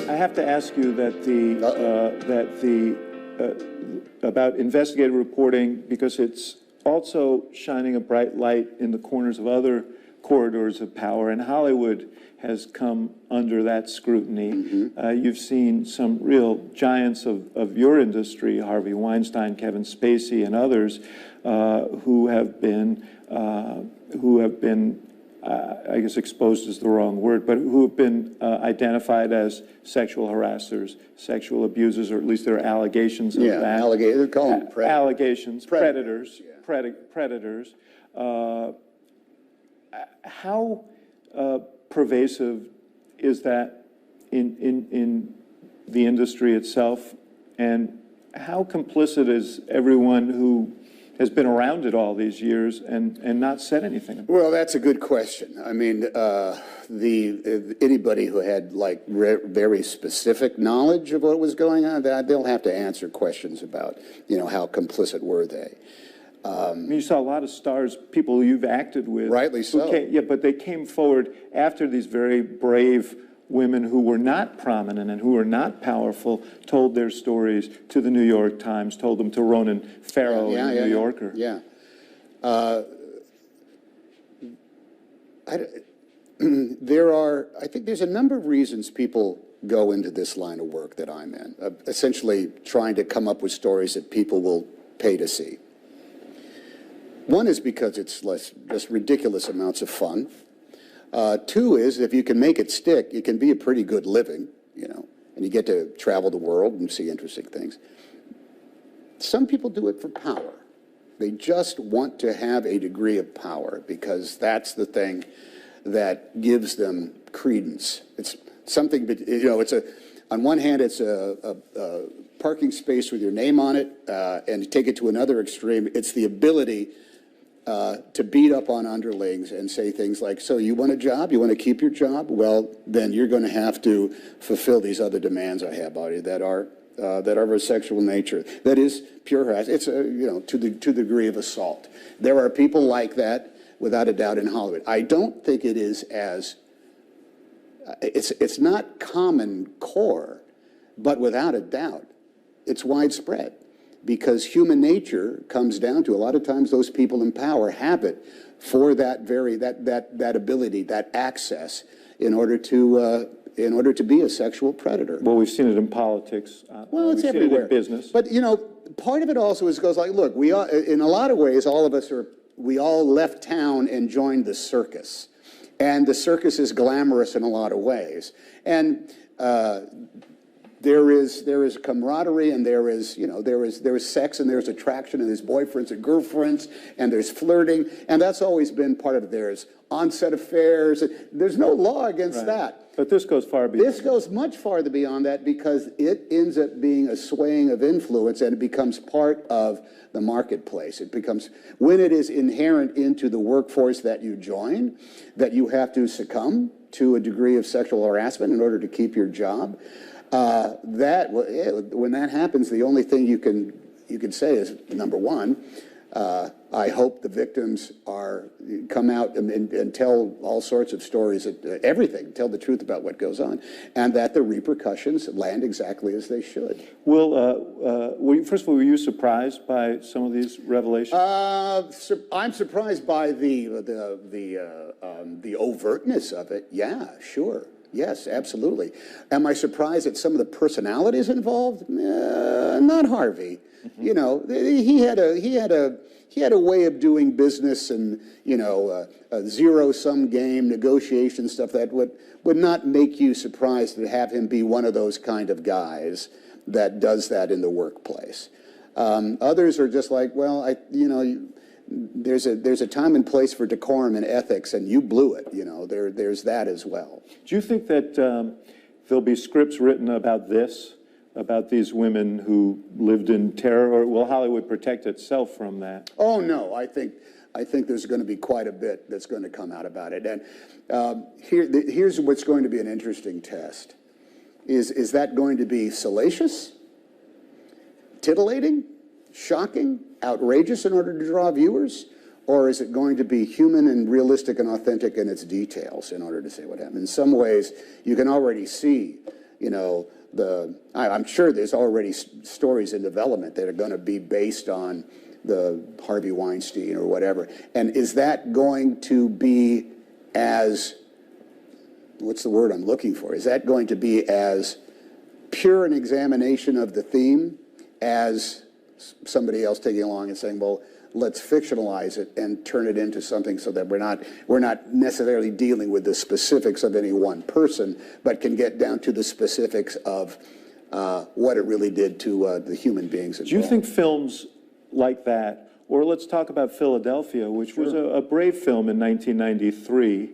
I have to ask you that about investigative reporting, because it's also shining a bright light in the corners of other corridors of power, and Hollywood has come under that scrutiny. You've seen some real giants of your industry, Harvey Weinstein, Kevin Spacey, and others, who have been, I guess exposed is the wrong word, but who have been identified as sexual harassers, sexual abusers, or at least there are allegations of that. They're called allegations, predators, yeah. predators. How pervasive is that in the industry itself, and how complicit is everyone who has been around it all these years and not said anything about it? Well, that's a good question. I mean, anybody who had like very specific knowledge of what was going on, they'll have to answer questions about, you know, how complicit were they. You saw a lot of stars, people you've acted with. Rightly so. Yeah, but they came forward after these very brave women who were not prominent and who were not powerful told their stories to the New York Times, told them to Ronan Farrow in the New Yorker. Yeah. I think there's a number of reasons people go into this line of work that I'm in, essentially trying to come up with stories that people will pay to see. One is because it's just ridiculous amounts of fun. Two is if you can make it stick, it can be a pretty good living, you know, and you get to travel the world and see interesting things. Some people do it for power. They just want to have a degree of power because that's the thing that gives them credence. It's something, you know, on one hand, it's a parking space with your name on it, and to take it to another extreme, it's the ability to beat up on underlings and say things like, so you want a job? You want to keep your job? Well, then you're going to have to fulfill these other demands I have on you that are of a sexual nature. That is pure harassment. It's, you know, to the degree of assault. There are people like that, without a doubt, in Hollywood. I don't think it is as, it's not common core, but without a doubt, it's widespread. Because human nature comes down to, a lot of times those people in power have it for that ability, that access, in order to be a sexual predator. Well, we've seen it in politics. Well, it's everywhere. We've seen it in business. But, you know, part of it also goes like, look, we all, in a lot of ways, we all left town and joined the circus. And the circus is glamorous in a lot of ways. And there is camaraderie, and there is sex, and there's attraction, and there's boyfriends and girlfriends, and there's flirting, and that's always been part of it. There's on-set affairs. There's no law against that. But this goes far beyond. This goes much farther beyond that because it ends up being a swaying of influence, and it becomes part of the marketplace. It becomes, when it is inherent into the workforce that you join, that you have to succumb to a degree of sexual harassment in order to keep your job. When that happens, the only thing you can say is, number one, I hope the victims come out and tell all sorts of stories, everything, tell the truth about what goes on, and that the repercussions land exactly as they should. Well, first of all, were you surprised by some of these revelations? I'm surprised by the overtness of it. Yeah, sure. Yes, absolutely. Am I surprised at some of the personalities involved? Not Harvey. You know, he had a way of doing business and, you know, a zero-sum game, negotiation stuff that would not make you surprised to have him be one of those kind of guys that does that in the workplace. Others are just like, well, there's a time and place for decorum and ethics, and you blew it. You know, there's that as well. Do you think that there'll be scripts written about this, about these women who lived in terror, or will Hollywood protect itself from that? Oh no, I think there's going to be quite a bit that's going to come out about it. And here's what's going to be an interesting test: is that going to be salacious, titillating, shocking, outrageous in order to draw viewers? Or is it going to be human and realistic and authentic in its details in order to say what happened? In some ways, you can already see, you know, I'm sure there's already stories in development that are going to be based on the Harvey Weinstein or whatever. And is that going to be as, what's the word I'm looking for? Is that going to be as pure an examination of the theme as somebody else taking along and saying, well, let's fictionalize it and turn it into something so that we're not necessarily dealing with the specifics of any one person, but can get down to the specifics of what it really did to the human beings involved. Do you think films like that, or let's talk about Philadelphia, which was a brave film in 1993,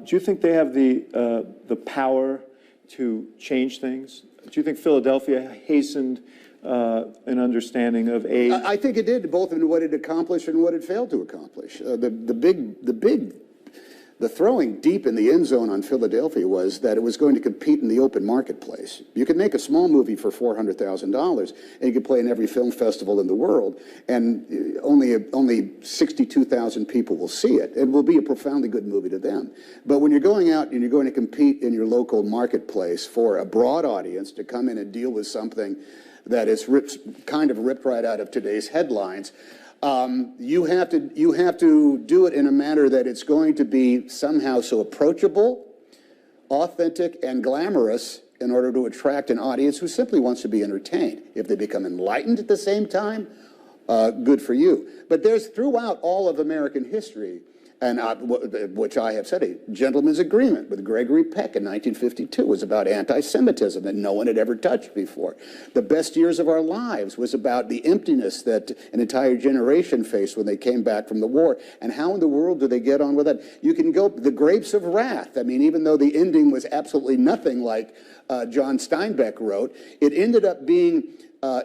do you think they have the power to change things? Do you think Philadelphia hastened an understanding of age? I think it did, both in what it accomplished and what it failed to accomplish. The throwing deep in the end zone on Philadelphia was that it was going to compete in the open marketplace. You could make a small movie for $400,000, and you could play in every film festival in the world, and only 62,000 people will see it. It will be a profoundly good movie to them. But when you're going out and you're going to compete in your local marketplace for a broad audience to come in and deal with something that is kind of ripped right out of today's headlines, you have to do it in a manner that it's going to be somehow so approachable, authentic, and glamorous in order to attract an audience who simply wants to be entertained. If they become enlightened at the same time, good for you. But there's throughout all of American history, and which I have said, a gentleman's agreement with Gregory Peck in 1952 was about anti-Semitism that no one had ever touched before. The Best Years of Our Lives was about the emptiness that an entire generation faced when they came back from the war. And how in the world do they get on with that? You can go, The Grapes of Wrath. I mean, even though the ending was absolutely nothing like John Steinbeck wrote, it ended up being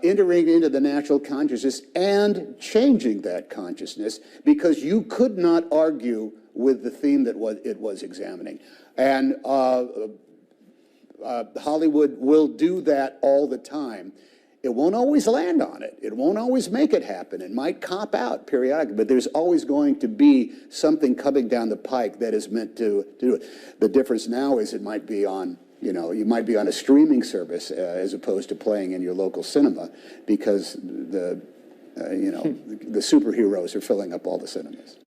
entering into the national consciousness and changing that consciousness, because you could not argue with the theme that it was examining. And Hollywood will do that all the time. It won't always land on it. It won't always make it happen. It might cop out periodically, but there's always going to be something coming down the pike that is meant to do it. The difference now is it might be on, you might be on a streaming service as opposed to playing in your local cinema, because the superheroes are filling up all the cinemas.